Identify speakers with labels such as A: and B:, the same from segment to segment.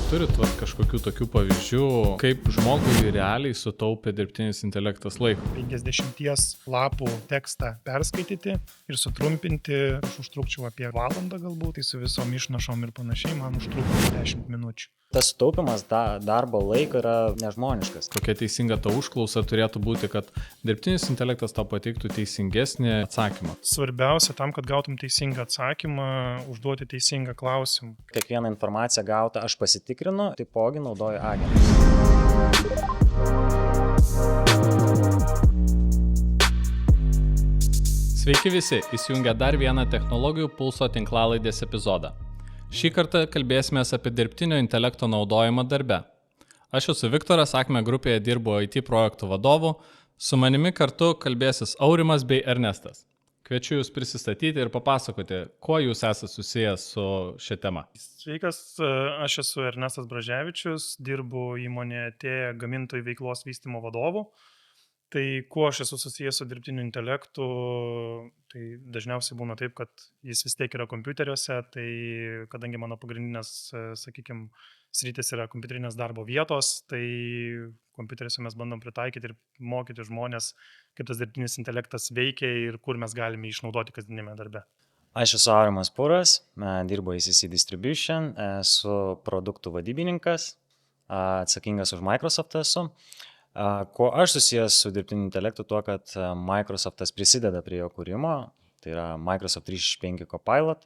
A: turit kažkokių tokių pavyzdžių, kaip žmogui realiai sutaupė dirbtinis intelektas laiko?
B: 50 lapų tekstą perskaityti ir sutrumpinti, aš užtrukčiau apie valandą galbūt, tai su visom išnašom ir panašiai man užtruko 10 minučių.
C: Tas sutaupimas darbo laiko yra nežmoniškas.
A: Kokia teisinga ta užklausa turėtų būti, kad dirbtinis intelektas tau pateiktų teisingesnį atsakymą?
B: Svarbiausia tam, kad gautum teisingą atsakymą, užduoti teisingą klausimą.
C: Kiekvieną informaciją gautą aš pasitikrinu, taipogi naudoju agentus.
A: Sveiki visi, įsijungę dar vieną Technologijų pulso tinklalaidės epizodą. Šį kartą kalbėsime apie dirbtinio intelekto naudojimą darbe. Aš esu Viktoras, Akme grupėje dirbu IT projektų vadovu, su manimi kartu kalbėsis Aurimas bei Ernestas. Kviečiu jūs prisistatyti ir papasakoti, kuo jūs esate susijęs su šia tema.
B: Sveikas, aš esu Ernestas Braževičius, dirbu įmonėje TEA gamintojų veiklos vystymo vadovu. Tai kuo aš esu susijęs su dirbtiniu intelektu, tai dažniausiai būna taip, kad jis vis tiek yra kompiuteriuose, tai kadangi mano pagrindinės, sakykime, sritis yra kompiuterinės darbo vietos, tai kompiuteriuose mes bandom pritaikyti ir mokyti žmonės, kaip tas dirbtinis intelektas veikia ir kur mes galime išnaudoti kasdienėme darbe.
C: Aš esu Aurimas Puras, dirbu ACC Distribution, esu produktų vadybininkas, atsakingas už Microsoft esu. Kuo aš susijęs su dirbtiniu intelektu, tuo, kad Microsoftas prisideda prie jo kūrimo, tai yra Microsoft 365 Copilot,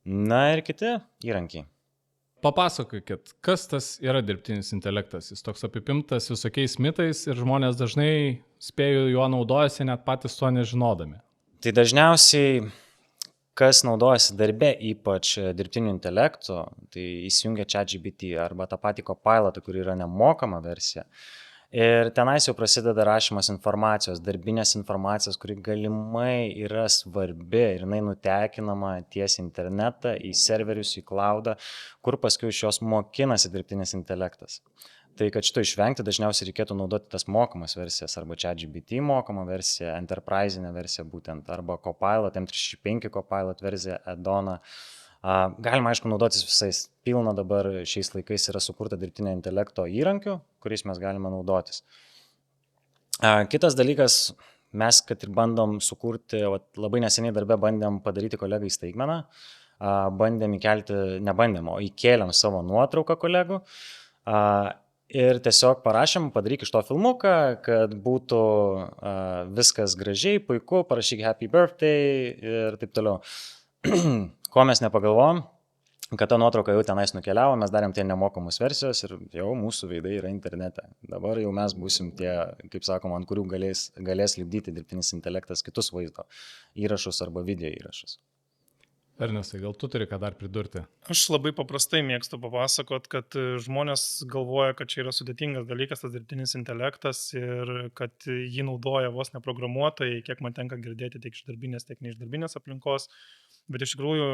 C: na ir kiti įrankiai.
A: Papasakokit, kas tas yra dirbtinis intelektas? Jis toks apipimtas visokiais mitais ir žmonės dažnai, spėju, juo naudojasi net patys to nežinodami.
C: Tai dažniausiai, kas naudojasi darbe, ypač dirbtiniu intelektu, tai įsijungia ChatGPT arba tą patį Copilotą, kur yra nemokama versija. Ir tenais jau prasideda rašymas informacijos, darbinės informacijos, kuri galimai yra svarbi ir jinai nutekinama tiesiai internetą, į serverius, į cloudą, kur paskui iš jos mokinasi dirbtinis intelektas. Tai kad šito išvengti, dažniausiai reikėtų naudoti tas mokamas versijas, arba ChatGPT mokama versija, enterprisinė versija būtent, arba Copilot, M365 Copilot versija, add-oną. Galima, aišku, naudotis visais. Pilna dabar šiais laikais yra sukurta dirbtinio intelekto įrankių, kuriais mes galime naudotis. Kitas dalykas, mes, kad ir bandom sukurti, labai neseniai darbe bandėm padaryti kolegai staigmeną, įkėlėm savo nuotrauką kolegų ir tiesiog parašėm, padaryk iš to filmuką, kad būtų viskas gražiai, puiku, parašyk happy birthday ir taip toliau. Ko mes nepagalvojom, kad ta nuotrauka jau tenais nukeliavo, mes darėm tie nemokamus versijos ir jau mūsų veidai yra internete. Dabar jau mes būsim tie, kaip sakoma, ant kurių galės lipdyti dirbtinis intelektas kitus vaizdo įrašus arba video įrašus.
A: Ernestai, gal tu turi ką dar pridurti?
B: Aš labai paprastai mėgstu papasakot, kad žmonės galvoja, kad čia yra sudėtingas dalykas tas dirbtinis intelektas ir kad jį naudoja vos neprogramuotojai, kiek man tenka girdėti tiek iš darbinės, tiek ne iš darbinės aplinkos. Bet iš tikrųjų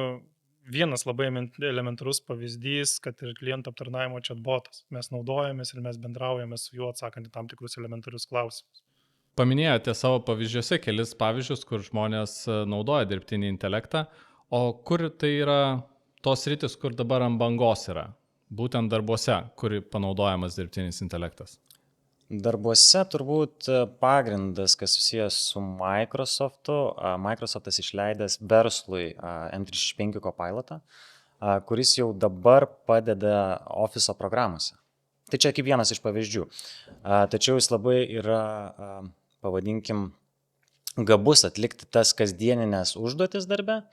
B: vienas labai elementarus pavyzdys, kad ir klientų aptarnavimo chatbotas. Mes naudojamės ir mes bendraujame su juo atsakant į tam tikrus elementarius klausimus.
A: Paminėjote savo pavyzdžiuose kelis pavyzdžius, kur žmonės naudoja dirbtinį intelektą, o kur tai yra tos sritis, kur dabar ant bangos yra, būtent darbuose, kur panaudojamas dirbtinis intelektas?
C: Darbuose turbūt pagrindas, kas susijęs su Microsoftu. Microsoftas išleidęs verslui M365 Copilotą, kuris jau dabar padeda Office programuose. Tai čia kaip vienas iš pavyzdžių. Tačiau jis labai yra, pavadinkim, gabus atlikti tas kasdieninės užduotis darbe.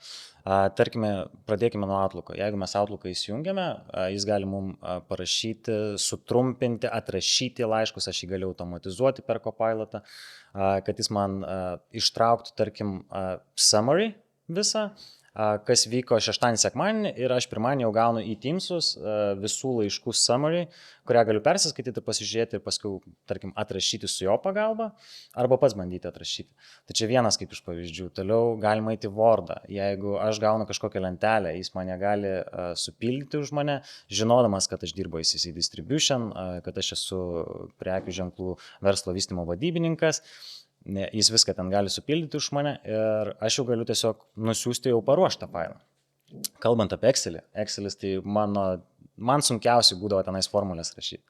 C: Tarkime, pradėkime nuo Outlooko. Jeigu mes Outlooką įsijungiame, jis gali mums parašyti, sutrumpinti, atrašyti laiškus, aš jį galiu automatizuoti per Copilotą, kad jis man ištrauktų, tarkim, summary visą, kas vyko šeštadienį, sekmadienį ir aš pirmadienį jau gaunu į Teamsus visų laiškų summary, kurią galiu persiskaityti ir pasižiūrėti ir paskui, tarkim, atrašyti su jo pagalba arba pats bandyti atrašyti. Tai čia vienas kaip iš pavyzdžių. Toliau galima eiti Wordą. Jeigu aš gaunu kažkokią lentelę, jis mane gali supildyti už mane, žinodamas, kad aš dirbu ACC Distribution, kad aš esu prekių ženklų verslo vystymo vadybininkas. Jis viską ten gali supildyti už mane ir aš jau galiu tiesiog nusiųsti jau paruoštą failą. Kalbant apie Excelį, Excelis tai mano man sunkiausiai būdavo tenais formulės rašyti.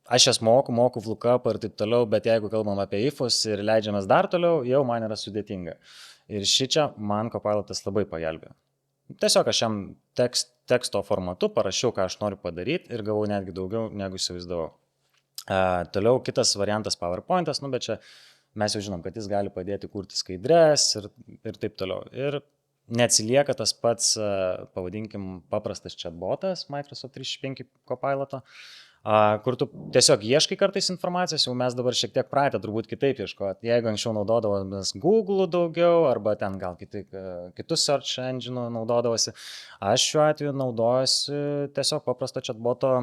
C: Aš jas moku VLOOKUP ir taip toliau, bet jeigu kalbam apie ifus ir leidžiamės dar toliau, jau man yra sudėtinga. Ir šičia man Copilotas labai pagelbėjo. Tiesiog aš jam teksto formatu parašiau, ką aš noriu padaryti ir gavau netgi daugiau, negu įsivaizdavau. Toliau kitas variantas PowerPoint'as, bet čia mes jau žinom, kad jis gali padėti kurti skaidres ir taip toliau. Ir neatsilieka tas pats, pavadinkim, paprastas chatbotas Microsoft 365 Copiloto, kur tu tiesiog ieškai kartais informacijos, jau mes dabar šiek tiek pratę turbūt kitaip ieškoti. Jeigu anksčiau naudodavomės Google daugiau, arba ten gal kitus search engine naudodavosi, aš šiuo atveju naudojuosi tiesiog paprasto chatboto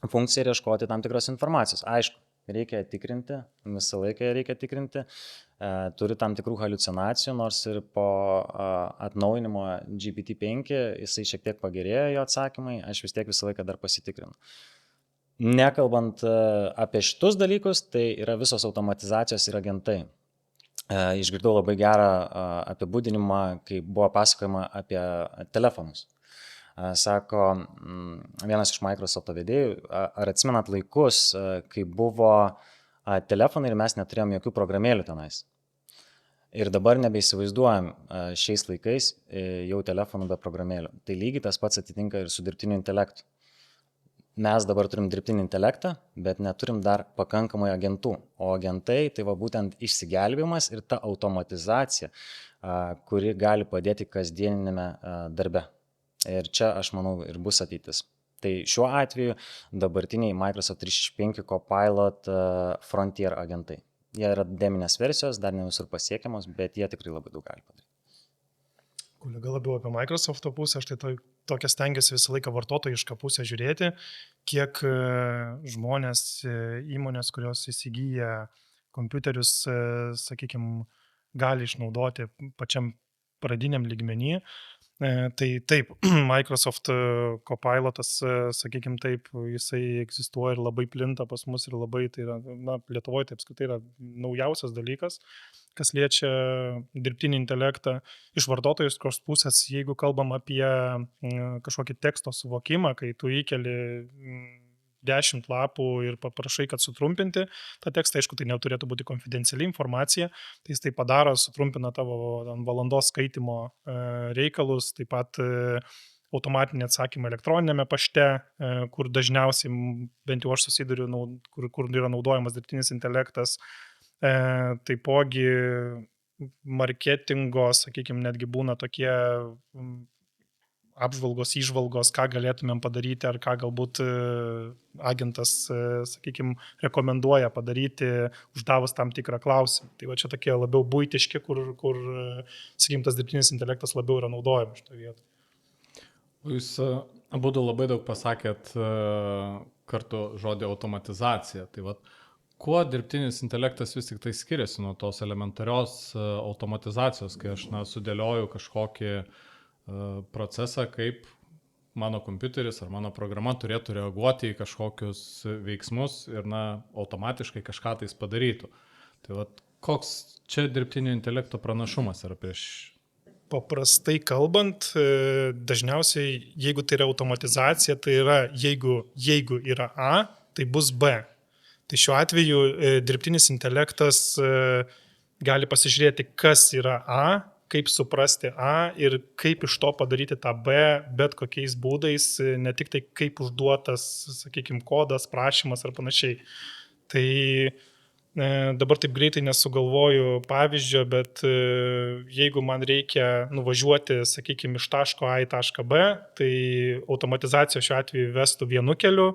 C: funkciją ir ieškoti tam tikros informacijos. Aišku, reikia tikrinti, visą laiką reikia tikrinti, turi tam tikrų haliucinacijų, nors ir po atnaujinimo GPT-5 jisai šiek tiek pagerėjo jo atsakymai, aš vis tiek visą laiką dar pasitikrinu. Nekalbant apie šitus dalykus, tai yra visos automatizacijos ir agentai. Išgirdau labai gerą apibūdinimą, kai buvo pasakojama apie telefonus. Sako vienas iš Microsoft'o vedėjų, ar atsimenat laikus, kai buvo telefonai ir mes neturėjom jokių programėlių tenais. Ir dabar nebeįsivaizduojam šiais laikais jau telefonų be programėlių. Tai lygiai tas pats atitinka ir su dirbtiniu intelektu. Mes dabar turim dirbtinį intelektą, bet neturim dar pakankamai agentų. O agentai tai va būtent išsigelbėjimas ir ta automatizacija, kuri gali padėti kasdieninėme darbe. Ir čia, aš manau, ir bus ateitis. Tai šiuo atveju dabartiniai Microsoft 365 Copilot Frontier agentai. Jie yra deminės versijos, dar ne visur pasiekiamos, bet jie tikrai labai daug gali padaryti.
B: Kolega labiau apie Microsoft'o pusę, aš tai tokia stengiuosi visą laiką vartotojišką pusę žiūrėti, kiek žmonės, įmonės, kurios įsigyja kompiuterius, sakykime, gali išnaudoti pačiam pradiniam lygmenį. Tai taip, Microsoft Copilotas, sakykime taip, jisai egzistuoja ir labai plinta pas mus ir labai, tai yra, Lietuvoje taip apskritai yra naujausias dalykas, kas liečia dirbtinį intelektą. Iš vartotojos pusės, jeigu kalbam apie kažkokį teksto suvokimą, kai tu įkeli 10 lapų ir paprašai, kad sutrumpinti tą tekstą, aišku, tai neturėtų būti konfidenciali informacija, tai jis tai padaro, sutrumpina tavo valandos skaitimo reikalus, taip pat automatinį atsakymą elektroninėme pašte, kur dažniausiai, bent jau aš susiduriu, kur yra naudojamas dirbtinis intelektas, taipogi marketingo, sakykime, netgi būna tokie apžvalgos, įžvalgos, ką galėtumėm padaryti, ar ką galbūt agentas, sakykime, rekomenduoja padaryti, uždavus tam tikrą klausimą. Tai va čia tokie labiau buitiški, kur sakykime, tas dirbtinis intelektas labiau yra naudojamas šitoje vietoje.
A: Jūs abudu labai daug pasakėt kartu žodį automatizacija. Tai va, kuo dirbtinis intelektas vis tik tai skiriasi nuo tos elementarios automatizacijos, kai aš sudėlioju kažkokį procesą, kaip mano kompiuteris ar mano programa turėtų reaguoti į kažkokius veiksmus ir automatiškai kažką tais padarytų. Tai vat, koks čia dirbtinio intelekto pranašumas yra prieš?
B: Paprastai kalbant, dažniausiai, jeigu tai yra automatizacija, tai yra, jeigu yra A, tai bus B. Tai šiuo atveju dirbtinis intelektas gali pasižiūrėti, kas yra A, kaip suprasti A ir kaip iš to padaryti tą B, bet kokiais būdais, ne tik tai kaip užduotas, sakykime, kodas, prašymas ar panašiai. Tai dabar taip greitai nesugalvoju pavyzdžio, bet jeigu man reikia nuvažiuoti, sakykime, iš taško A į tašką B, tai automatizacija šiuo atveju vestų vienu keliu,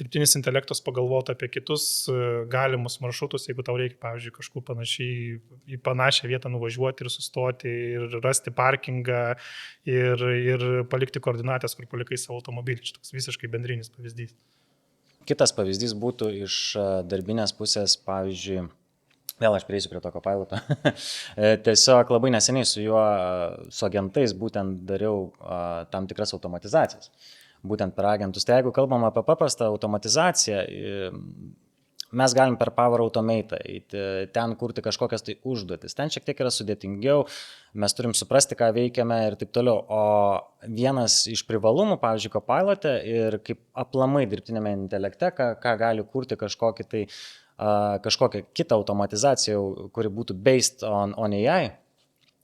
B: dirbtinis intelektas pagalvotų apie kitus galimus maršrutus, jeigu tau reikia, pavyzdžiui, kažkur į panašią vietą nuvažiuoti ir sustoti ir rasti parkingą ir palikti koordinatės, kur palikai savo automobilį. Čia toks visiškai bendrinis pavyzdys.
C: Kitas pavyzdys būtų iš darbinės pusės, pavyzdžiui, vėl aš prieisiu prie to Copiloto. Tiesiog labai neseniai su agentais būtent dariau tam tikras automatizacijas. Būtent per agentus. Tai jeigu kalbam apie paprastą automatizaciją, mes galim per Power Automate eiti, ten kurti kažkokias tai užduotis. Ten šiek tiek yra sudėtingiau, mes turim suprasti, ką veikiame ir taip toliau. O vienas iš privalumų, pavyzdžiui, Copilot'e ir kaip aplamai dirbtinėme intelekte, ką gali kurti kažkokią kitą automatizaciją, kuri būtų based on AI,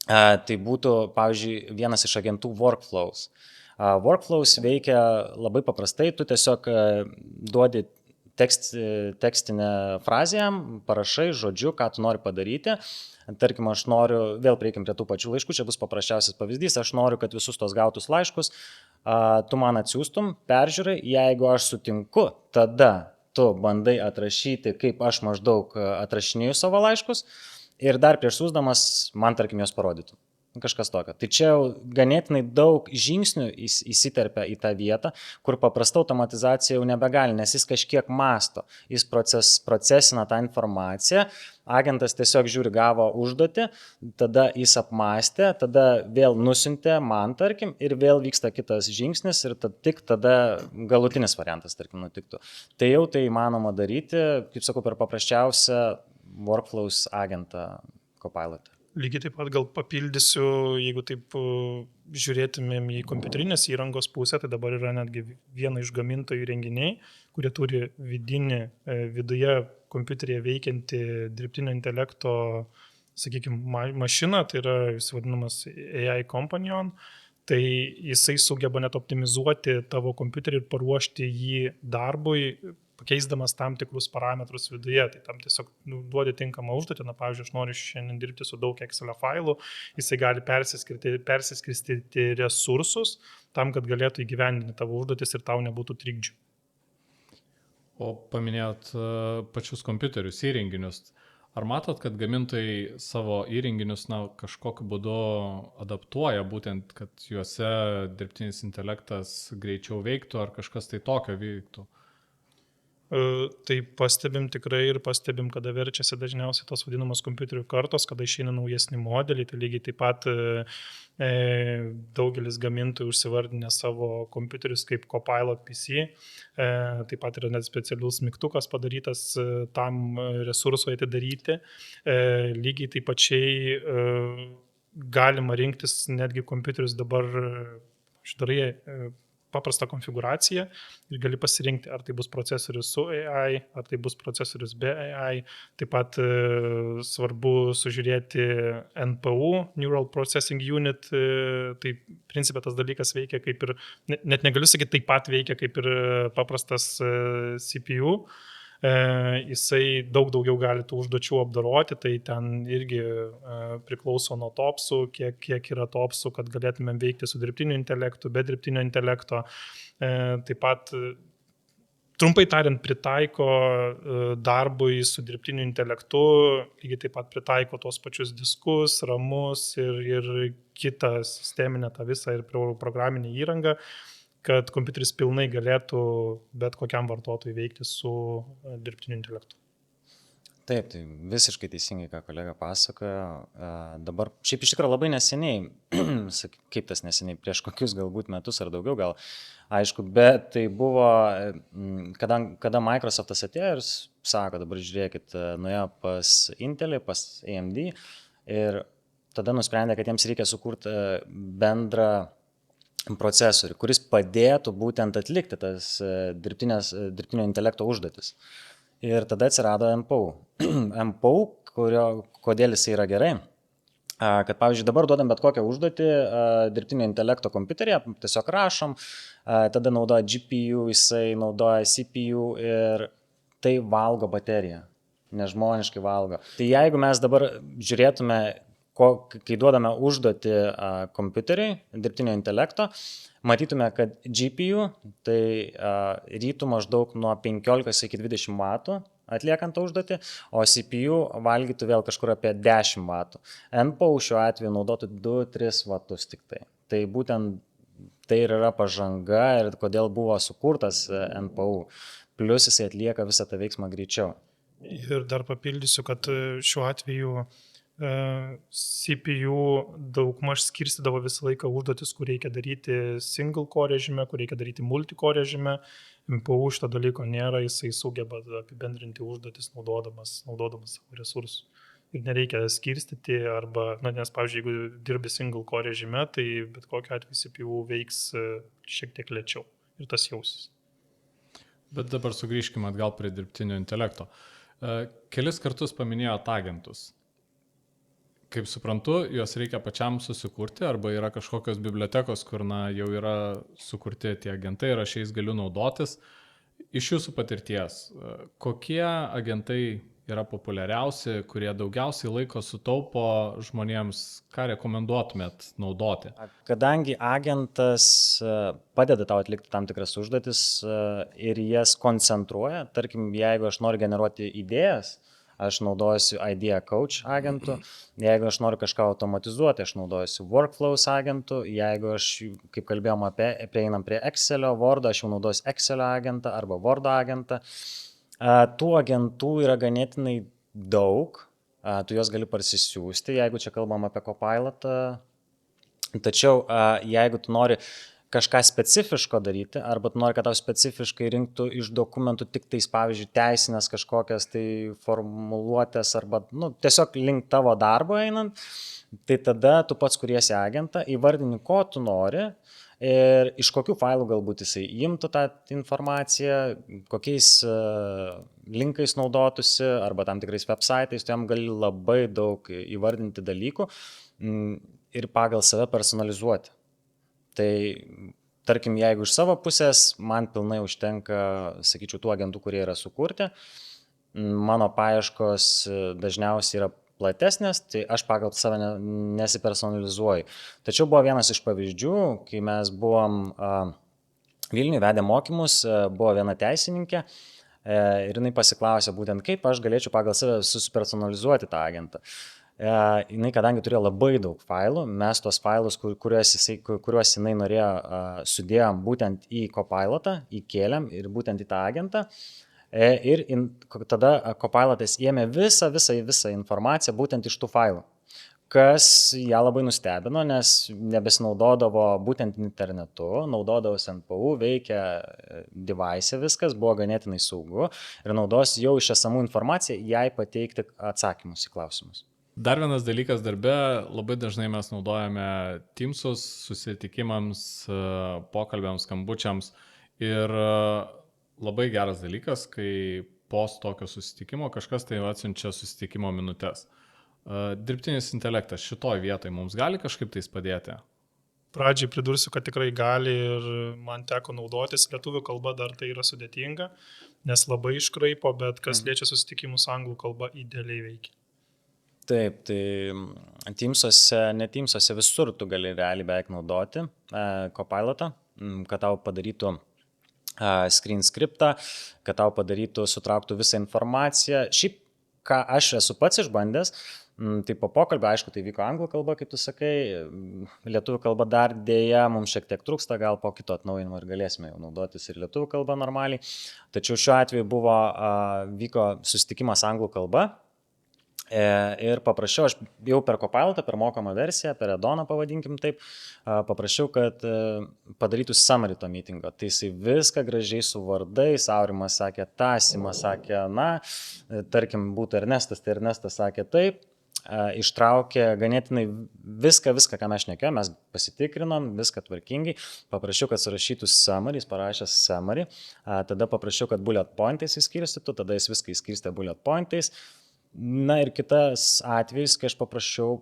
C: tai būtų, pavyzdžiui, vienas iš agentų workflows. Workflows veikia labai paprastai, tu tiesiog duodi tekstinę frazę jam, parašai žodžiu, ką tu nori padaryti. Tarkim, aš noriu, vėl prieikim prie tų pačių laiškų, čia bus paprasčiausias pavyzdys, aš noriu, kad visus tos gautus laiškus tu man atsiųstum, peržiūrai, jeigu aš sutinku, tada tu bandai atrašyti, kaip aš maždaug atrašinėjau savo laiškus ir dar prieš siųsdamas man, tarkim, jos parodytų. Kažkas tokio. Tai čia jau ganėtinai daug žingsnių įsiterpia į tą vietą, kur paprasta automatizacija jau nebegali, nes jis kažkiek masto, jis procesina tą informaciją, agentas tiesiog žiūri, gavo užduotį, tada jis apmastė, tada vėl nusiuntė man, tarkim, ir vėl vyksta kitas žingsnis ir tik tada galutinis variantas, tarkim, nutiktų. Tai jau tai įmanoma daryti, kaip sakau, per paprasčiausią workflows agentą Copilot'e.
B: Lygiai taip pat gal papildysiu, jeigu taip žiūrėtumėm į kompiuterinės įrangos pusę, tai dabar yra netgi viena iš gamintojų įrenginiai, kurie turi viduje kompiuteryje veikianti dirbtinio intelekto, sakykime, mašiną, tai yra jis vadinamas AI Companion, tai jisai sugeba net optimizuoti tavo kompiuterį ir paruošti jį darbui, pakeisdamas tam tikrus parametrus viduje, tai tam tiesiog duodi tinkamą užduotį, pavyzdžiui, aš noriu šiandien dirbti su daug Excel failų, jisai gali persiskirstyti resursus tam, kad galėtų įgyvendinti tavo užduotis ir tau nebūtų trikdžių.
A: O paminėjot pačius kompiuterius, įrenginius. Ar matot, kad gamintojai savo įrenginius kažkokiu būdu adaptuoja, būtent, kad juose dirbtinis intelektas greičiau veiktų ar kažkas tai tokio veiktų?
B: Tai pastebim tikrai ir pastebim, kada verčiasi dažniausiai tos vadinamos kompiuterių kartos, kada išeina naujesni modeliai, tai lygiai taip pat daugelis gamintojų užsivardinę savo kompiuterius kaip Copilot PC, taip pat yra net specialus mygtukas padarytas tam resursui atidaryti, lygiai taip pačiai galima rinktis netgi kompiuterius dabar darai paprastą konfiguraciją ir gali pasirinkti, ar tai bus procesorius su AI, ar tai bus procesorius be AI. Taip pat svarbu sužiūrėti NPU, Neural Processing Unit, tai principė tas dalykas veikia kaip ir, net negaliu sakyti, taip pat veikia kaip ir paprastas CPU. Jisai daug daugiau gali tų užduočių apdoroti, tai ten irgi priklauso nuo topsų, kiek yra topsų, kad galėtumėm veikti su dirbtiniu intelektu, be dirbtinio intelekto. Taip pat, trumpai tariant, pritaiko darbui su dirbtiniu intelektu, lygiai taip pat pritaiko tos pačius diskus, ramus ir kitą sisteminę tą visą ir programinę įrangą, kad kompiuteris pilnai galėtų bet kokiam vartotojui veikti su dirbtiniu intelektu.
C: Taip, tai visiškai teisingai, ką kolega pasakojo. Dabar, šiaip iš tikrųjų labai neseniai, kaip tas neseniai, prieš kokius galbūt metus ar daugiau gal, aišku, bet tai buvo, kada Microsoftas atėjo ir sako, dabar žiūrėkit, nuėjo pas Intelį, pas AMD ir tada nusprendė, kad jiems reikia sukurti bendrą procesorių, kuris padėtų būtent atlikti tas dirbtinio intelekto užduotis. Ir tada atsirado MPU. MPU, kodėl jis yra gerai, kad pavyzdžiui dabar duodam bet kokią užduotį dirbtinio intelekto kompiuteryje, tiesiog rašom, tada naudoja GPU, jisai naudoja CPU ir tai valgo bateriją, nežmoniškai valgo. Tai jeigu mes dabar žiūrėtume, kai duodame užduotį kompiuteriai, dirbtinio intelekto, matytume, kad GPU tai rytų maždaug nuo 15 iki 20 vatų atliekant užduotį, o CPU valgytų vėl kažkur apie 10 vatų. NPU šiuo atveju naudotų 2-3 vatus tik tai. Tai būtent tai ir yra pažanga ir kodėl buvo sukurtas NPU. Plius jisai atlieka visą tą veiksmą greičiau.
B: Ir dar papildysiu, kad šiuo atveju CPU daugmaž skirstydavo visą laiką užduotis, kur reikia daryti single core režime, kur reikia daryti multi-core režime. MPU šito dalyko nėra, jisai sugeba apibendrinti užduotis naudodamas savo resursus. Ir nereikia skirstyti arba, nes, pavyzdžiui, jeigu dirbi single core režime, tai bet kokiu atveju CPU veiks šiek tiek lėčiau ir tas jausis.
A: Bet dabar sugrįžkime atgal prie dirbtinio intelekto. Kelis kartus paminėjote agentus. Kaip suprantu, juos reikia pačiam susikurti arba yra kažkokios bibliotekos, kur jau yra sukurti tie agentai ir aš jais galiu naudotis. Iš jūsų patirties, kokie agentai yra populiariausi, kurie daugiausiai laiko sutaupo žmonėms, ką rekomenduotumėt naudoti?
C: Kadangi agentas padeda tau atlikti tam tikras užduotis ir jas koncentruoja, tarkim, jeigu aš noriu generuoti idėjas, aš naudosiu Idea Coach agentų, jeigu aš noriu kažką automatizuoti, aš naudosiu Workflows agentų, jeigu aš, kaip kalbėjom prieinam prie Excelio, Wordo, aš jau naudosiu Excelio agentą arba Wordo agentą. Tų agentų yra ganėtinai daug, tu juos gali parsisiųsti, jeigu čia kalbam apie Copilotą, tačiau jeigu tu nori kažką specifiško daryti, arba tu nori, kad tau specifiškai rinktų iš dokumentų tik tais, pavyzdžiui, teisinės kažkokias tai formuluotės, arba tiesiog link tavo darbo einant, tai tada tu pats kuriesi agentą, įvardini, ko tu nori ir iš kokių failų galbūt jisai imtų tą informaciją, kokiais linkais naudotųsi, arba tam tikrais websaitais, tu jam gali labai daug įvardinti dalykų ir pagal save personalizuoti. Tai, tarkim, jeigu iš savo pusės, man pilnai užtenka, sakyčiau, tų agentų, kurie yra sukurti, mano paieškos dažniausiai yra platesnės, tai aš pagal save nesipersonalizuoju. Tačiau buvo vienas iš pavyzdžių, kai mes buvom Vilniuje vedę mokymus, buvo viena teisininkė ir jinai pasiklausė būtent, kaip aš galėčiau pagal save susipersonalizuoti tą agentą. Jinai, kadangi turėjo labai daug failų, mes tos failus, kuriuos jinai norėjo, sudėjom būtent į Copilotą, įkėlėm ir būtent į tą agentą. Ir tada Copilotas ėmė visą informaciją būtent iš tų failų, kas ją labai nustebino, nes nebesinaudodavo būtent internetu, naudodavosi NPU, veikia device viskas, buvo ganėtinai saugu ir naudos jau iš esamų informaciją jai pateikti atsakymus į klausimus.
A: Dar vienas dalykas darbe, labai dažnai mes naudojame Teamsus susitikimams, pokalbiams, skambučiams ir labai geras dalykas, kai po tokio susitikimo kažkas tai atsiunčia susitikimo minutes. Dirbtinis intelektas šitoj vietoj mums gali kažkaip tais padėti?
B: Pradžiai pridursiu, kad tikrai gali ir man teko naudotis, lietuvių kalba dar tai yra sudėtinga, nes labai iškraipo, bet kas liečia susitikimus anglų kalba idealiai veikia.
C: Taip, tai ne Teamsuose visur tu gali realiai beveik naudoti Copilotą, kad tau padarytų screen scriptą, kad tau padarytų, sutrauktų visą informaciją. Šiaip, ką aš esu pats išbandęs, tai po pokalbio, aišku, tai vyko anglų kalba, kaip tu sakai, lietuvių kalba dar dėja, mums šiek tiek trūksta, gal po kito atnaujinimo ir galėsime jau naudotis ir lietuvių kalba normaliai. Tačiau šiuo atveju vyko susitikimas anglų kalba. Ir paprašiau, aš jau per Copilotą, per mokamą versiją, per Edoną pavadinkim taip, paprašiau, kad padarytų summary to meetingo. Tai jisai viską gražiai su vardais, Aurimas sakė tą, Simas sakė na, tarkim būtų Ernestas, tai Ernestas sakė taip, ištraukė ganėtinai viską, ką mes šnekėjome, mes pasitikrinom, viską tvarkingai, paprašiau, kad surašytų summary, jis parašė summary, tada paprašiau, kad bullet pointais įskirstytų, tada jis viską įskirstė bullet pointais. Na ir kitas atvejis, kai aš paprašiau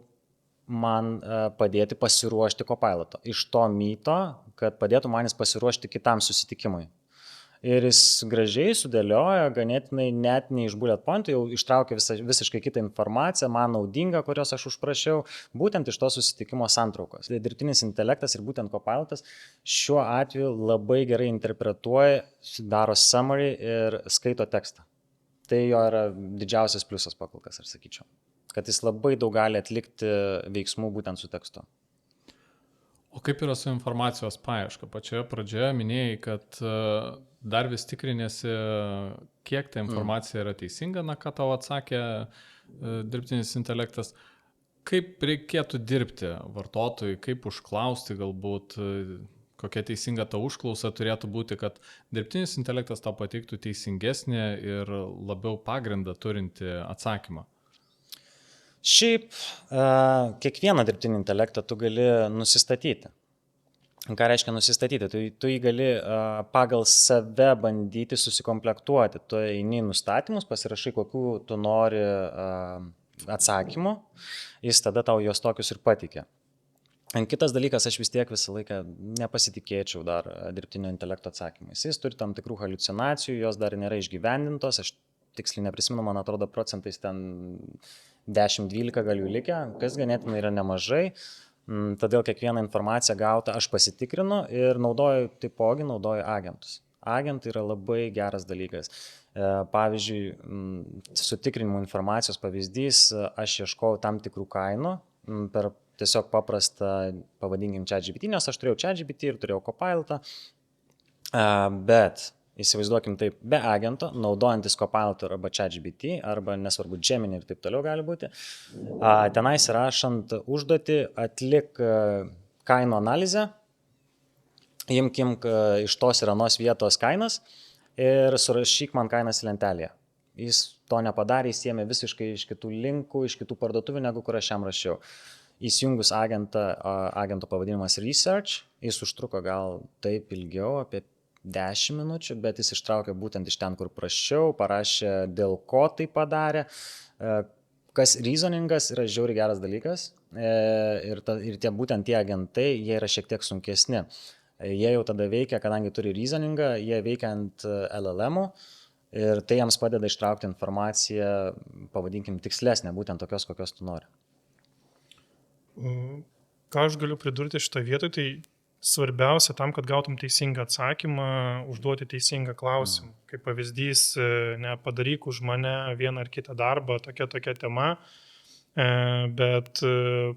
C: man padėti pasiruošti Copiloto. Iš to myto, kad padėtų manis pasiruošti kitam susitikimui. Ir jis gražiai sudėliojo, ganėtinai net ne iš bullet pointų, jau ištraukė visiškai kitą informaciją, man naudingą, kurios aš užprašiau, būtent iš to susitikimo santraukos. Dirbtinis intelektas ir būtent Copilotas šiuo atveju labai gerai interpretuoja, daro summary ir skaito tekstą. Tai jo yra didžiausias pliusas pakolkas, aš sakyčiau, kad jis labai daug gali atlikti veiksmų būtent su tekstu.
A: O kaip yra su informacijos paieška? Pačioje pradžioje minėjai, kad dar vis tikrinėsi, kiek ta informacija yra teisinga, ką tau atsakė dirbtinis intelektas. Kaip reikėtų dirbti vartotojui, kaip užklausti galbūt, kokia teisinga ta užklausa turėtų būti, kad dirbtinis intelektas tau pateiktų teisingesnį ir labiau pagrindą turinti atsakymą?
C: Šiaip kiekvieną dirbtinį intelektą tu gali nusistatyti. Ką reiškia nusistatyti? Tu jį gali pagal save bandyti susikomplektuoti. Tu eini į nustatymus, pasirašai, kokių tu nori atsakymų, jis tada tau juos tokius ir patikė. Kitas dalykas, aš vis tiek visą laiką nepasitikėčiau dar dirbtinio intelekto atsakymais. Jis turi tam tikrų haliucinacijų, jos dar nėra išgyvendintos, aš tiksliai neprisimenu, man atrodo, procentais ten 10-12 gal jų likę, kas ganėtinai yra nemažai. Todėl kiekvieną informaciją gautą aš pasitikrinu ir naudoju agentus. Agentai yra labai geras dalykas. Pavyzdžiui, sutikrinimo informacijos pavyzdys, aš ieškojau tam tikrų kainų per tiesiog paprastą, pavadinkim, ChatGPT, nes aš turėjau ChatGPT ir turėjau Copilotą, bet įsivaizduokim taip, be agento, naudojantis Copilotą arba ChatGPT, arba nesvarbu Gemini ir taip toliau gali būti, tenais rašant užduotį atlik kainų analizę, imkim iš tos ir anos vietos kainas ir surašyk man kainas į lentelėje. Jis to nepadarė, jis ėmė visiškai iš kitų linkų, iš kitų parduotuvių, negu kur aš jam rašiau. Įsijungus agento pavadinimas Research, jis užtruko gal taip ilgiau, apie 10 minučių, bet jis ištraukė būtent iš ten, kur prašiau, parašė, dėl ko tai padarė. Kas reasoningas yra žiauriai geras dalykas ir būtent tie agentai, jie yra šiek tiek sunkesni. Jie jau tada veikia, kadangi turi reasoningą, jie veikia ant LLM-ų ir tai jiems padeda ištraukti informaciją, pavadinkim, tikslesnę, būtent tokios, kokios tu nori.
B: Ką aš galiu pridurti šitoje vietoje, tai svarbiausia tam, kad gautum teisingą atsakymą, užduoti teisingą klausimą. Kaip pavyzdys, padaryk už mane vieną ar kitą darbą, tokia tema. Bet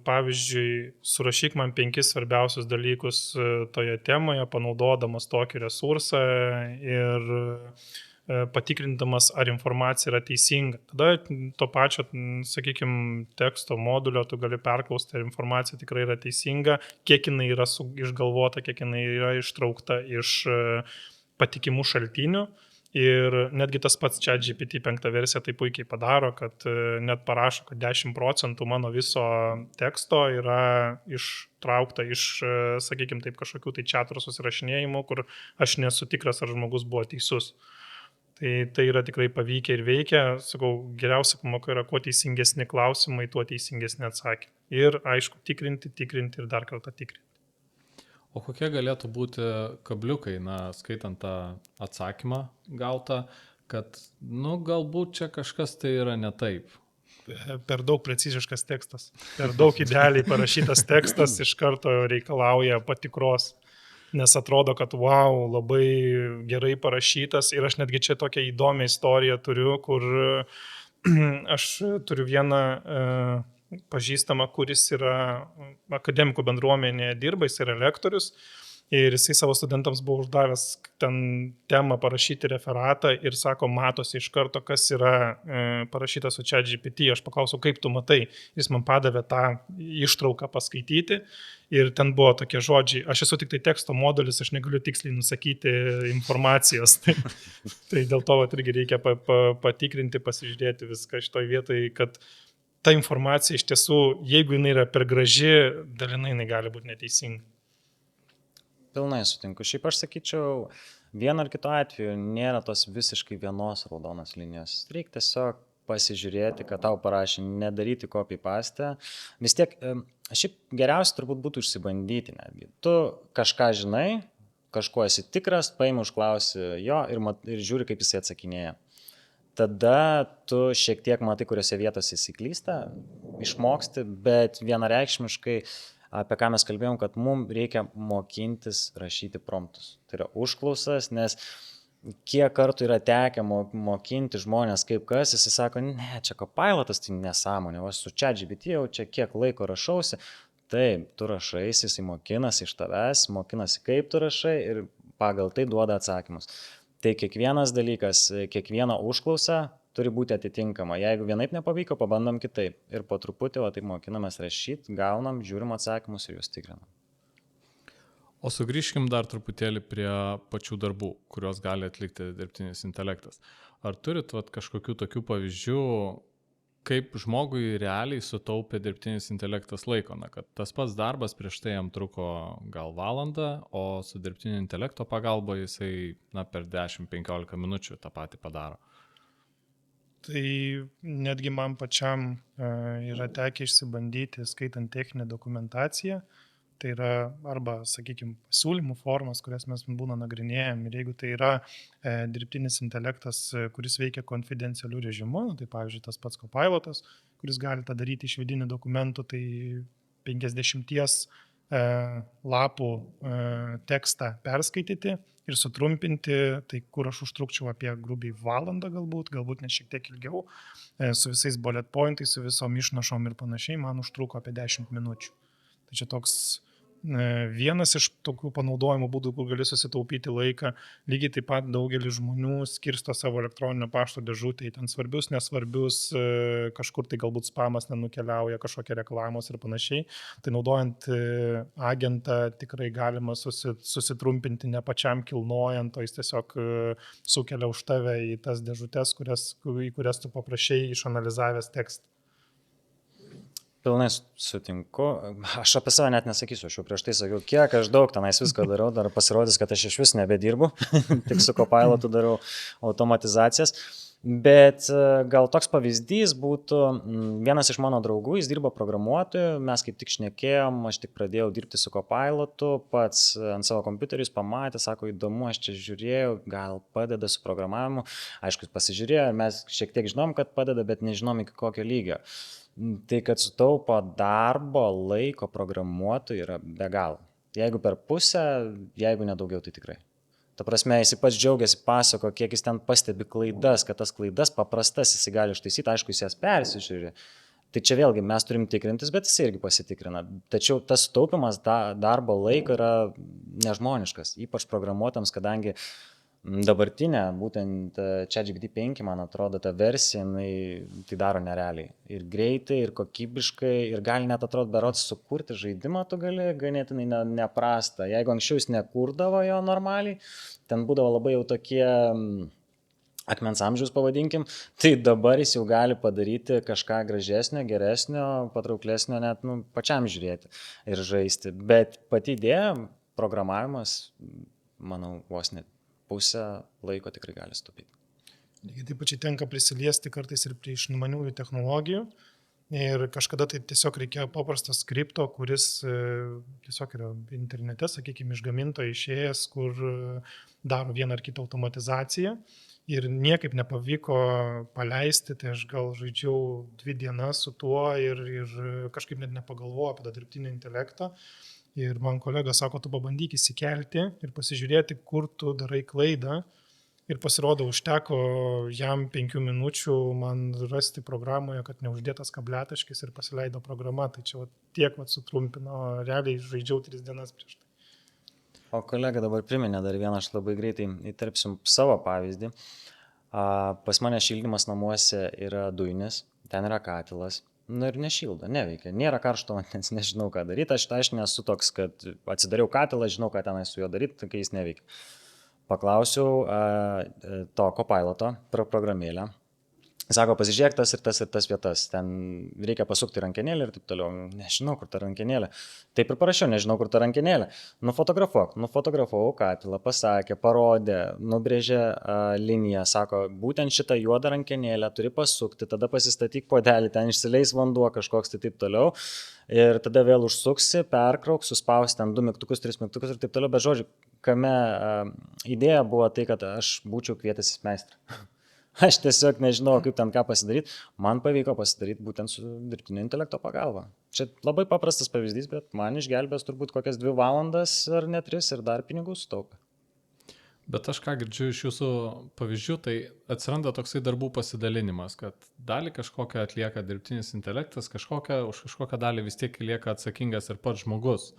B: pavyzdžiui, surašyk man 5 svarbiausius dalykus toje temoje, panaudodamas tokį resursą ir patikrindamas, ar informacija yra teisinga. Tada to pačio, sakykime, teksto modulio tu gali perklausti, ar informacija tikrai yra teisinga, kiek jinai yra išgalvota, kiek jinai yra ištraukta iš patikimų šaltinių. Ir netgi tas pats ChatGPT 5 versija tai puikiai padaro, kad net parašo, kad 10% mano viso teksto yra ištraukta iš, sakykime, taip kažkokių tai chatų susirašinėjimų, kur aš nesu tikras, ar žmogus buvo teisus. Tai yra tikrai pavykę ir veikia. Sakau, geriausia pamoka yra, kuo teisingesni klausimai, tuo teisingesni atsakymai. Ir aišku, tikrinti ir dar kartą tikrinti.
A: O kokie galėtų būti kabliukai, skaitant tą atsakymą gautą, kad, galbūt čia kažkas tai yra ne taip?
B: Per daug preciziškas tekstas, per daug idealiai parašytas tekstas iš karto reikalauja patikros, nes atrodo, kad wow, labai gerai parašytas. Ir aš netgi čia tokią įdomią istoriją turiu, kur aš turiu vieną pažįstamą, kuris yra akademikų bendruomenėje dirba, jis yra lektorius ir jisai savo studentams buvo uždavęs ten temą parašyti referatą ir sako, matosi iš karto, kas yra parašyta su ChatGPT. Aš paklausiau, kaip tu matai, jis man padavė tą ištrauką paskaityti ir ten buvo tokie žodžiai, aš esu tik tai teksto modulis, aš negaliu tiksliai nusakyti informacijos. Tai dėl to irgi reikia patikrinti, pasižiūrėti viską šitoj vietoj, kad ta informacija iš tiesų, jeigu jinai yra per graži, dalinai jinai gali būti neteisinga.
C: Pilnai sutinku. Šiaip aš sakyčiau, vienu ar kitu atveju nėra tos visiškai vienos raudonos linijos. Reikia tiesiog pasižiūrėti, kad tau parašė, nedaryti copy-paste. Vis tiek, šiaip geriausia turbūt būtų išsibandyti netgi. Tu kažką žinai, kažko esi tikras, paimi užklausi jo ir žiūri, kaip jisai atsakinėja. Tada tu šiek tiek matai, kuriuose vietose įsiklysta, išmoksti, bet vienareikšmiškai, apie ką mes kalbėjom, kad mums reikia mokintis rašyti promptus. Tai yra užklausas, nes kiek kartų yra tekę mokinti žmonės kaip kas, jis sako, ne, čia Copilotas, tai nesąmonė, o su ChatGPT jau čia kiek laiko rašausi. Taip, tu rašaisi, jisai mokinasi iš tavęs, mokinasi kaip tu rašai ir pagal tai duoda atsakymus. Tai kiekvienas dalykas, kiekvieną užklausą turi būti atitinkama. Jeigu vienaip nepavyko, pabandom kitaip. Ir po truputį, va, taip mokinamės rašyti, gaunam, žiūrim atsakymus ir juos tikrinam.
A: O sugrįžkim dar truputėlį prie pačių darbų, kuriuos gali atlikti dirbtinis intelektas. Ar turit kažkokių tokių pavyzdžių, kaip žmogui realiai sutaupė dirbtinis intelektas laiko? Na, kad tas pats darbas prieš tai jam truko gal valandą, o su dirbtinio intelekto pagalba jisai per 10-15 minučių tą patį padaro.
B: Tai netgi man pačiam yra tekę išsibandyti, skaitant techninę dokumentaciją. Tai yra arba, sakykime, pasiūlymų formas, kurias mes būna nagrinėjom. Ir jeigu tai yra dirbtinis intelektas, kuris veikia konfidencialiu režimu, tai pavyzdžiui tas pats Copilotas, kuris gali tą daryti iš vidinių dokumentų, tai 50 lapų tekstą perskaityti ir sutrumpinti, tai kur aš užtrukčiau apie grubiai valandą galbūt ne šiek tiek ilgiau, su visais bullet pointais, su visom išnašom ir panašiai, man užtruko apie 10 minučių. Tai čia toks vienas iš tokių panaudojimo būdų, kur gali susitaupyti laiką. Lygiai taip pat daugelis žmonių skirsto savo elektroninio pašto dėžutę į ten svarbius, nesvarbius, kažkur tai galbūt spamas nenukeliauja, kažkokie reklamos ir panašiai. Tai naudojant agentą tikrai galima susitrumpinti ne pačiam kilnojant, o jis tiesiog sukelia už tave į tas dėžutės, į kurias tu paprašei išanalizavęs tekstą.
C: Pilnai sutinku. Aš apie save net nesakysiu, aš jau prieš tai sakiau, kiek aš daug tenais visko darau, dar pasirodys, kad aš iš vis nebedirbu, tik su Copilotu darau automatizacijas. Bet gal toks pavyzdys būtų, vienas iš mano draugų, jis dirba programuotoju, mes kaip tik šnekėjom, aš tik pradėjau dirbti su Copilotu, pats ant savo kompiuteriu jis pamatė, sako, įdomu, aš čia žiūrėjau, gal padeda su programavimu. Aišku, jis pasižiūrėjo, mes šiek tiek žinom, kad padeda, bet nežinom iki kokio lygio. Tai, kad sutaupo darbo laiko programuotojų yra be galo. Jeigu per pusę, jeigu nedaugiau, tai tikrai. Ta prasme, jis pats džiaugiasi, pasako, kiek jis ten pastebi klaidas, kad tas klaidas paprastas jis gali ištaisyti, aišku, jis jas persižiūri. Tai čia vėlgi mes turim tikrintis, bet jis irgi pasitikrina. Tačiau tas sutaupimas darbo laiko yra nežmoniškas, ypač programuotams, kadangi dabartinė, būtent ChatGPT 5, man atrodo, ta versija, tai daro nerealiai. Ir greitai, ir kokybiškai, ir gali net atrodo, berods sukurti žaidimą tu gali ganėtinai neprastą. Jeigu anksčiau jis nekurdavo jo normaliai, ten būdavo labai jau tokie akmens amžiaus pavadinkim, tai dabar jis jau gali padaryti kažką gražesnio, geresnio, patrauklesnio, net pačiam žiūrėti ir žaisti. Bet pati idėja, programavimas, manau, vos net pusę laiko tikrai gali sutaupyti.
B: Lygiai taip pačiai tenka prisiliesti kartais ir prie išmaniųjų technologijų. Ir kažkada tai tiesiog reikėjo paprasto skripto, kuris tiesiog yra internete, sakykime, iš gamintojo išėjęs, kur daro vieną ar kitą automatizaciją. Ir niekaip nepavyko paleisti, tai aš gal žaidžiau 2 dienas su tuo ir kažkaip net nepagalvojau apie tą dirbtinį intelektą. Ir man kolega sako, tu pabandyk įsikelti ir pasižiūrėti, kur tu darai klaidą. Ir pasirodo, užteko jam 5 minučių man rasti programoje, kad neuždėtas kabletaškis ir pasileido programa. Tai čia tiek sutrumpino, realiai žaidžiau 3 dienas prieš tai.
C: O kolega dabar priminė dar vieną, aš labai greitai įterpsim savo pavyzdį. Pas mane šildymas namuose yra dujinis, ten yra katilas. Ir nešildo, neveikia. Nėra karšto vandens, nežinau ką daryti. Aš nesu toks, kad atsidariau katilą, žinau, ką tenai su juo daryti, kai jis neveikia. Paklausiau to Copiloto programėlę. Sako, pasižiūrėk tas ir tas vietas. Ten reikia pasukti rankenėlę ir taip toliau. Nežinau, kur ta rankenėlė. Taip ir parašiau, nežinau, kur ta rankenėlė. Nufotografuok. Nufotografavau katilą, pasakė, parodė, nubrėžė liniją. Sako, būtent šitą juodą rankenėlę turi pasukti, tada pasistatyk puodelį, ten išsileis vanduo kažkoks, tai taip toliau. Ir tada vėl užsuksi, perkrauk, suspausi ten 2 mygtukus, 3 mygtukus ir taip toliau. Bet žodžiu, kame idėja buvo tai, kad aš būčiau kvietęsis meistrą. Aš tiesiog nežinau, kaip ten ką pasidaryti. Man pavyko pasidaryti būtent su dirbtinio intelekto pagalba. Čia labai paprastas pavyzdys, bet man išgelbės turbūt kokias 2 valandas ar net 3 ir dar pinigų sutaupė.
A: Bet aš ką girdžiu iš jūsų pavyzdžių, tai atsiranda toksai darbų pasidalinimas, kad dalį kažkokią atlieka dirbtinis intelektas, už kažkokią dalį vis tiek lieka atsakingas ir pats žmogus.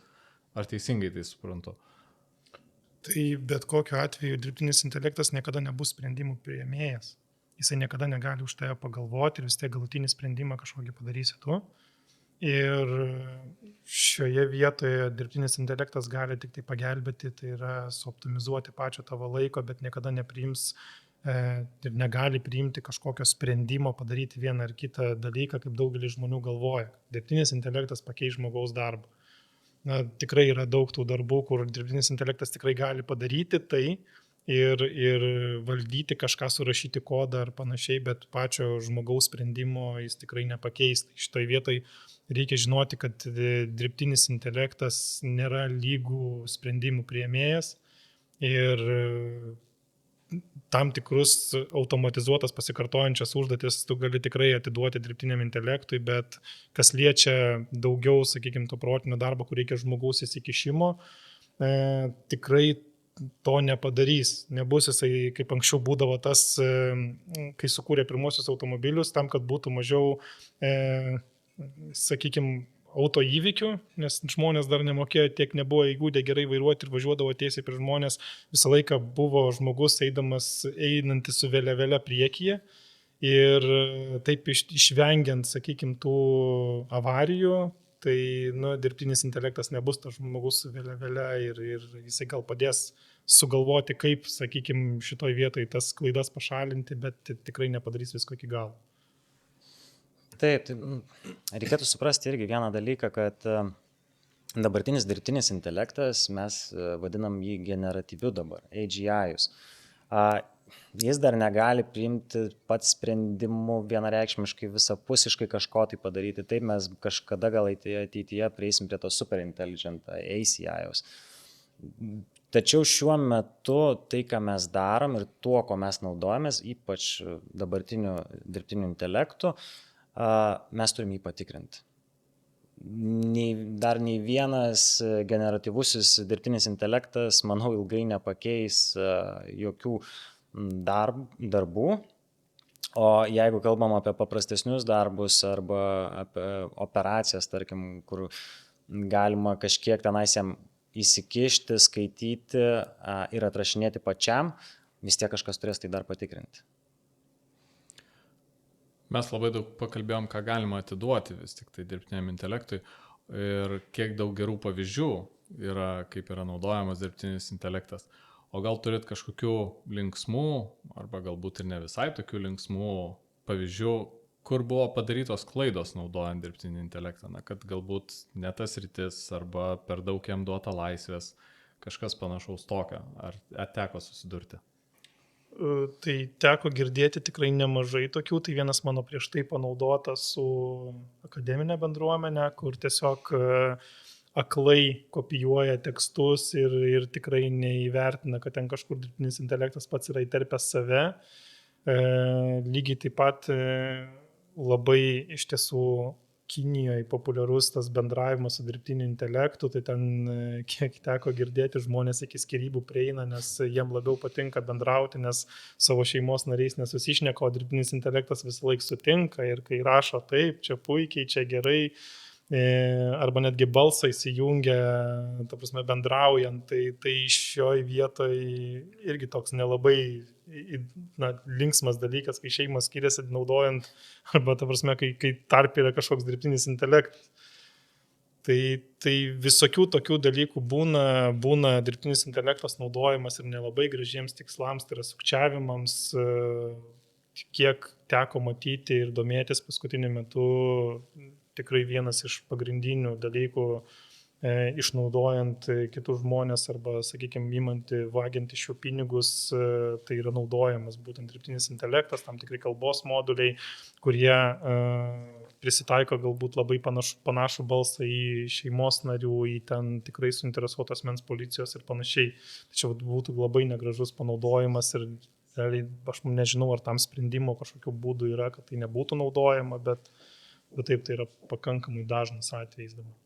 A: Ar teisingai tai suprantu?
B: Tai bet kokiu atveju dirbtinis intelektas niekada nebus sprendimų priėmėjas. jisai niekada negali už tave pagalvoti ir vis tiek galutinį sprendimą kažkokį padarysi tu. Ir šioje vietoje dirbtinis intelektas gali tik tai pagelbėti, tai yra suoptimizuoti pačio tavo laiko, bet niekada nepriims ir negali priimti kažkokio sprendimo padaryti vieną ar kitą dalyką, kaip daugelis žmonių galvoja. Dirbtinis intelektas pakeis žmogaus darbą. Na, tikrai yra daug tų darbų, kur dirbtinis intelektas tikrai gali padaryti tai ir valdyti kažką, surašyti kodą ar panašiai, bet pačio žmogaus sprendimo jis tikrai nepakeis. Šitoj vietoj reikia žinoti, kad dirbtinis intelektas nėra lygų sprendimų priėmėjas ir tam tikrus automatizuotas pasikartojančias užduotis tu gali tikrai atiduoti dirbtiniam intelektui, bet kas liečia daugiau, sakykime, to protinio darbo, kur reikia žmogaus įsikišimo, tikrai to nepadarys. Nebus jisai, kaip anksčiau būdavo tas, kai sukūrė pirmosius automobilius, tam, kad būtų mažiau, sakykime, auto įvykių, nes žmonės dar nemokėjo, tiek nebuvo įgūdę gerai vairuoti ir važiuodavo tiesiai prie žmonės. Visą laiką buvo žmogus einantis su vėliavėle priekyje ir taip išvengiant, sakykime, tų avarijų, tai dirbtinis intelektas nebus tas žmogus su vėliavėle ir jisai gal padės sugalvoti, kaip, sakykime, šitoj vietoj tas klaidas pašalinti, bet tikrai nepadarys visko iki galo.
C: Taip, reikėtų suprasti irgi vieną dalyką, kad dabartinis dirbtinis intelektas, mes vadinam jį generatyviu dabar, AGI-us. Jis dar negali priimti pats sprendimų vienareikšmiškai, visapusiškai kažko tai padaryti. Taip, mes kažkada gal ateityje prieisim prie to super intelligent ACI-us. Tačiau šiuo metu tai, ką mes darom ir tuo, ko mes naudojamės, ypač dabartiniu dirbtiniu intelektu, mes turim jį patikrinti. Dar nei vienas generatyvusis dirbtinis intelektas, manau, ilgai nepakeis jokių darbų. O jeigu kalbam apie paprastesnius darbus arba apie operacijas, tarkim, kur galima kažkiek tenais jam įsikišti, skaityti ir atrašinėti pačiam, vis tiek kažkas turės tai dar patikrinti.
A: Mes labai daug pakalbėjom, ką galima atiduoti vis tik tai dirbtiniam intelektui ir kiek daug gerų pavyzdžių yra, kaip yra naudojamas dirbtinis intelektas. O gal turit kažkokių linksmų, arba galbūt ir ne visai tokių linksmų pavyzdžių, kur buvo padarytos klaidos naudojant dirbtinį intelektą, kad galbūt ne tas rytis arba per daug jam duota laisvės, kažkas panašaus tokio, ar teko susidurti?
B: Tai teko girdėti tikrai nemažai tokių, tai vienas mano prieš tai panaudotas su akademinė bendruomenė, kur tiesiog aklai kopijuoja tekstus ir tikrai neįvertina, kad ten kažkur dirbtinis intelektas pats yra įterpęs save. Lygiai taip pat labai iš tiesų Kinijoje populiarus tas bendravimas su dirbtiniu intelektu, tai ten kiek teko girdėti, žmonės iki skyrybų prieina, nes jiem labiau patinka bendrauti, nes savo šeimos nariais nesusišneka, o dirbtinis intelektas visą laiką sutinka ir kai rašo taip, čia puikiai, čia gerai, arba netgi balsą įsijungia, ta prasme, bendraujant, tai šioj vietoj irgi toks nelabai linksmas dalykas, kai šeimos skiriasi naudojant, arba ta prasme, kai tarp yra kažkoks dirbtinis intelektas. Tai visokių tokių dalykų būna dirbtinis intelektas naudojamas ir nelabai gražiems tikslams, tai yra sukčiavimams, kiek teko matyti ir domėtis paskutiniu metu. Tikrai vienas iš pagrindinių dalykų išnaudojant kitus žmonės arba, sakykime, įmanti, vagiant iš jų pinigus, tai yra naudojamas būtent dirbtinis intelektas, tam tikrai kalbos moduliai, kurie prisitaiko galbūt labai panašų balsą į šeimos narių, į ten tikrai suinteresuotos asmens policijos ir panašiai. Tačiau būtų labai negražus panaudojimas ir realiai aš nežinau, ar tam sprendimo kažkokiu būdu yra, kad tai nebūtų naudojama, bet taip, tai yra pakankamai dažnas atvejis dabar.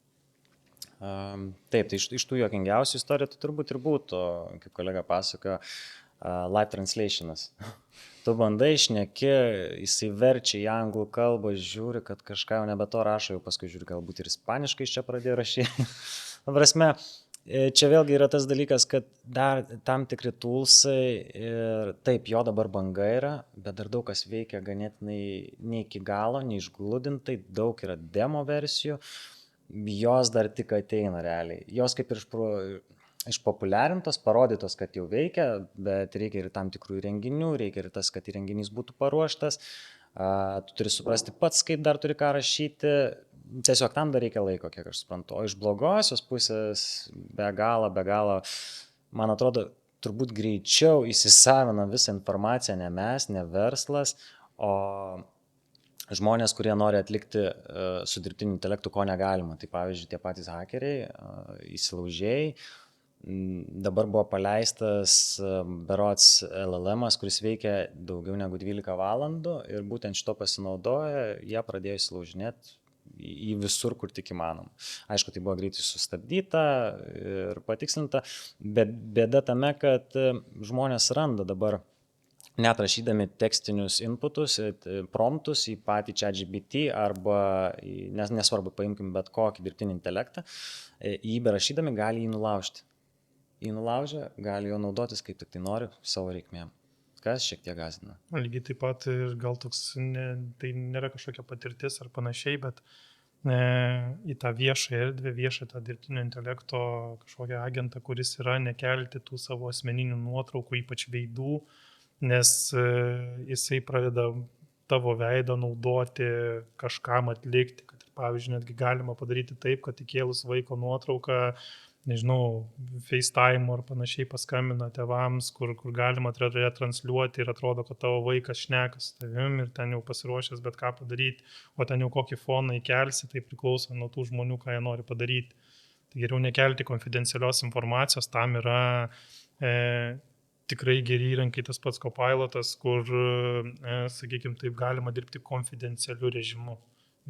C: Taip, tai iš tų juokingiausių istorijų tai turbūt ir būtų, kaip kolega pasakojo, live translationas. Tu bandai, šneki, jisai verčia į anglų kalbą, žiūri, kad kažką jau nebe to rašo, jau paskui žiūri, galbūt ir ispaniškai čia pradėjo rašyti. Prasme, Čia vėlgi yra tas dalykas, kad dar tam tikri toolsai ir taip, jo dabar banga yra, bet dar daug kas veikia ganėtinai ne iki galo, neišgludintai, daug yra demo versijų, jos dar tik ateina realiai. Jos kaip ir išpopuliarintos, parodytos, kad jau veikia, bet reikia ir tam tikrų įrenginių, reikia ir tas, kad įrenginys būtų paruoštas, tu turi suprasti pats, kaip dar turi ką rašyti. Tiesiog tam dar reikia laiko, kiek aš suprantu. O iš blogosios pusės be galo, man atrodo, turbūt greičiau įsisavina visą informaciją ne mes, ne verslas, o žmonės, kurie nori atlikti su dirbtiniu intelektu, ko negalima. Tai pavyzdžiui, tie patys hakeriai, įsilaužėjai. Dabar buvo paleistas berods LLM, kuris veikia daugiau negu 12 valandų ir būtent šito pasinaudoja, jie pradėjo įsilaužinėti į visur, kur tik įmanom. Aišku, tai buvo greitai sustabdyta ir patikslinta, bet bėda tame, kad žmonės randa dabar, net rašydami tekstinius inputus, promptus į patį ChatGPT arba, nesvarbu, paimkim bet kokį dirbtinį intelektą, jį berašydami gali jį nulaužti. Jį nulaužia, gali jo naudotis kaip tik tai nori savo reikmėm. Kas šiek tiek gąsdina.
B: Lygiai taip pat ir gal toks, tai nėra kažkokia patirtis ar panašiai, bet į tą viešą erdvę, viešą tą dirbtinio intelekto kažkokią agentą, kuris yra nekelti tų savo asmeninių nuotraukų, ypač veidų, nes jisai pradeda tavo veidą naudoti kažkam atlikti, kad pavyzdžiui netgi galima padaryti taip, kad įkėlus vaiko nuotrauką, nežinau, FaceTime ar panašiai paskambina tėvams, kur galima transliuoti ir atrodo, kad tavo vaikas šneka su tavim ir ten jau pasiruošęs bet ką padaryti, o ten jau kokį foną įkelsi, tai priklauso nuo tų žmonių, ką jie nori padaryti. Tai geriau nekelti konfidencialios informacijos, tam yra tikrai geri įrankiai, tas pats Copilotas, kur, sakykime, taip galima dirbti konfidencialiu režimu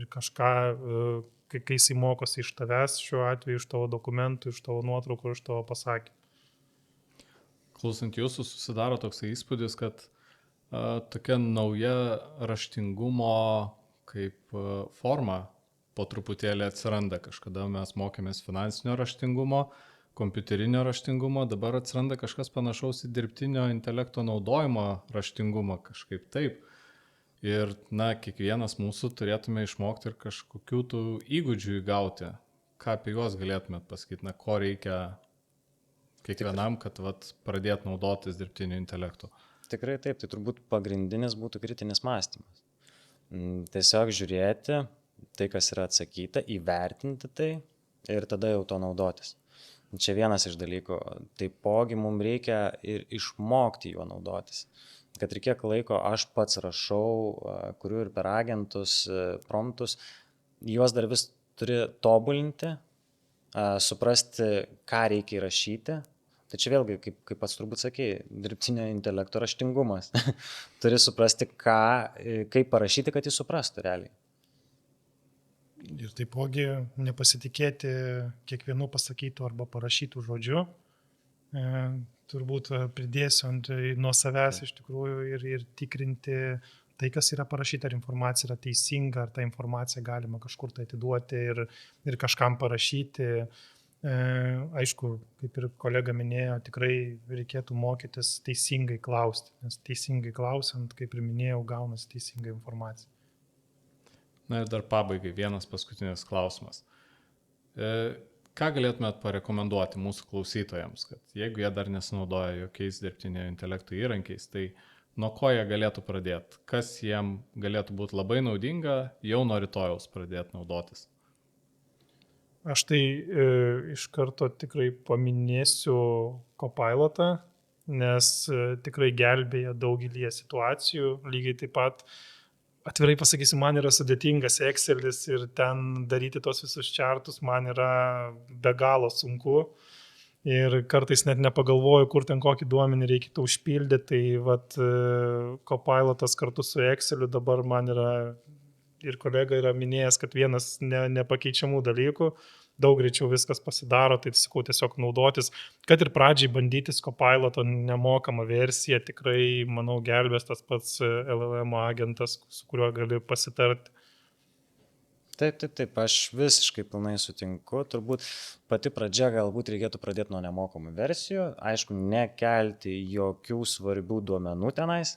B: ir kažką kai jisai mokosi iš tavęs, šiuo atveju iš tavo dokumentų, iš tavo nuotraukų, iš tavo pasakymų.
A: Klausant jūsų, susidaro toks įspūdis, kad tokia nauja raštingumo kaip forma po truputėlį atsiranda. Kažkada mes mokėmės finansinio raštingumo, kompiuterinio raštingumo, dabar atsiranda kažkas panašaus į dirbtinio intelekto naudojimo raštingumą, kažkaip taip. Ir, kiekvienas mūsų turėtume išmokti ir kažkokių tų įgūdžių įgauti. Ką apie juos galėtumėt pasakyti, ko reikia kiekvienam, kad pradėt naudotis dirbtiniu intelektu?
C: Tikrai taip, tai turbūt pagrindinis būtų kritinis mąstymas. Tiesiog žiūrėti tai, kas yra atsakyta, įvertinti tai ir tada jau to naudotis. Čia vienas iš dalykų. Taipogi mums reikia ir išmokti juo naudotis. Kad ir kiek laiko aš pats rašau, kuriu ir per agentus, promptus, juos dar vis turi tobulinti, suprasti, ką reikia įrašyti. Tai čia vėlgi, kaip pats turbūt sakei, dirbtinio intelekto raštingumas. Turi suprasti, kaip parašyti, kad jis suprastų realiai.
B: Ir taipogi nepasitikėti kiekvienu pasakytų arba parašytų žodžiu. Turbūt pridėsiu nuo savęs iš tikrųjų ir tikrinti tai, kas yra parašyta, ar informacija yra teisinga, ar tą informaciją galima kažkur tai atiduoti ir kažkam parašyti. Aišku, kaip ir kolega minėjo, tikrai reikėtų mokytis teisingai klausti, nes teisingai klausiant, kaip ir minėjau, gaunasi teisinga informacija.
A: Na ir dar pabaigai vienas paskutinis klausimas. Ką galėtumėt parekomenduoti mūsų klausytojams, kad jeigu jie dar nesinaudoja jokiais dirbtinio intelekto įrankiais, tai nuo ko jie galėtų pradėti? Kas jiem galėtų būti labai naudinga jau nuo rytojaus pradėti naudotis?
B: Aš tai iš karto tikrai paminėsiu Copilotą, nes tikrai gelbėja daugelį situacijų, lygiai taip pat. Atvirai pasakysiu, man yra sudėtingas Excelis ir ten daryti tos visus čartus man yra be galo sunku ir kartais net nepagalvoju, kur ten kokį duomenį reikėtų užpildyti, tai Copilotas kartu su Exceliu dabar man yra ir kolega yra minėjęs, kad vienas nepakeičiamų dalykų, daug greičiau viskas pasidaro, tai sakau tiesiog naudotis, kad ir pradžiai bandytis Copiloto nemokamą versiją, tikrai, manau, gelbės tas pats LLM agentas, su kuriuo gali pasitarti.
C: Taip, aš visiškai pilnai sutinku. Turbūt pati pradžia galbūt reikėtų pradėti nuo nemokamų versijų. Aišku, nekelti jokių svarbių duomenų tenais.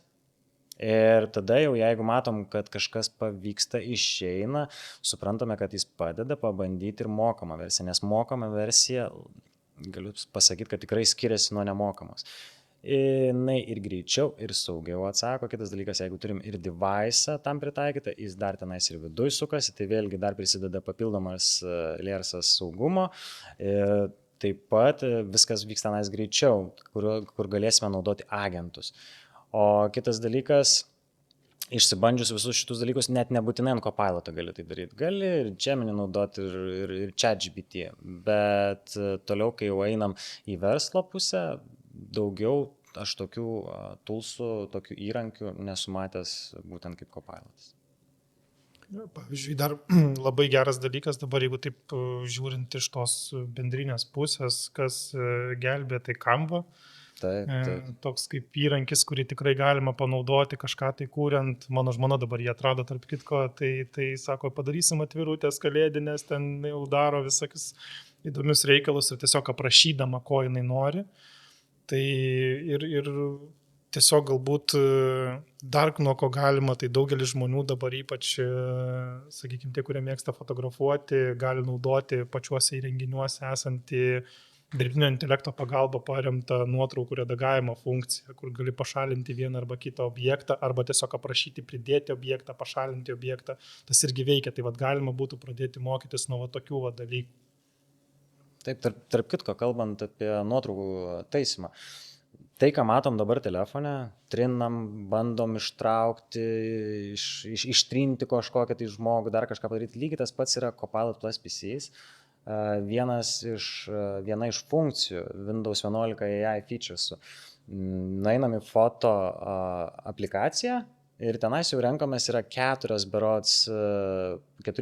C: Ir tada jau, jeigu matom, kad kažkas pavyksta, išeina, suprantame, kad jis padeda pabandyti ir mokamą versiją, nes mokama versija, galiu pasakyti, kad tikrai skiriasi nuo nemokamos. Jinai ir greičiau, ir saugiau atsako. Kitas dalykas, jeigu turim ir device'ą tam pritaikytą, jis dar tenais ir viduj sukasi, tai vėlgi dar prisideda papildomas lersas saugumo. Taip pat viskas vyksta tenais greičiau, kur galėsime naudoti agentus. O kitas dalykas, išsibandžius visus šitus dalykus, net nebūtinai ant Copilot'o gali tai daryti. Gali ir Gemini naudoti, ir ChatGPT. Bet toliau, kai jau einam į verslo pusę, daugiau aš tokių toolsų, tokių įrankių nesu matęs būtent kaip Copilot'as.
B: Pavyzdžiui, dar labai geras dalykas dabar, jeigu taip žiūrint iš tos bendrinės pusės, kas gelbė, tai Canva.
C: Taip.
B: Toks kaip įrankis, kurį tikrai galima panaudoti kažką tai kuriant. Mano žmona dabar jį atrado, tarp kitko, tai sako, padarysim atvirutės kalėdinės, ten jau daro visokius įdomius reikalus ir tiesiog aprašydama, ko jinai nori. Tai ir tiesiog galbūt dar nuo ko galima, tai daugelis žmonių dabar ypač, sakykime, tie, kurie mėgsta fotografuoti, gali naudoti pačiuose įrenginiuose esantį dirbtinio intelekto pagalba paremtą nuotraukų redagavimo funkciją, kur gali pašalinti vieną arba kitą objektą, arba tiesiog aprašyti, pridėti objektą, pašalinti objektą. Tas irgi veikia, tai galima būtų pradėti mokytis nuo tokių dalykų.
C: Taip, tarp kitko, kalbant apie nuotraukų taisymą. Tai, ką matom dabar telefone, trinam, bandom ištraukti, ištrinti kažkokią tai žmogų, dar kažką padaryti. Lygiai tas pats yra Copilot Plus PCs. Viena iš funkcijų Windows 11 AI features. Nueinam į foto aplikaciją ir tenais jau renkamės yra 4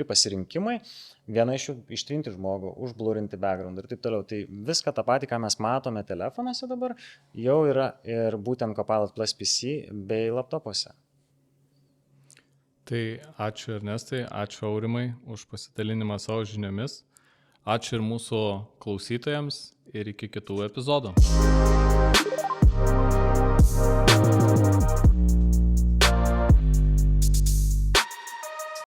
C: pasirinkimai. Viena iš jų ištrinti žmogų, užblurinti background ir taip toliau. Tai viską tą patį, ką mes matome telefonuose dabar, jau yra ir būtent Copilot Plus PC bei laptopuose.
A: Tai ačiū Ernestai, ačiū Aurimai už pasidalinimą savo žiniomis. Ačiū ir mūsų klausytojams ir iki kitų epizodų.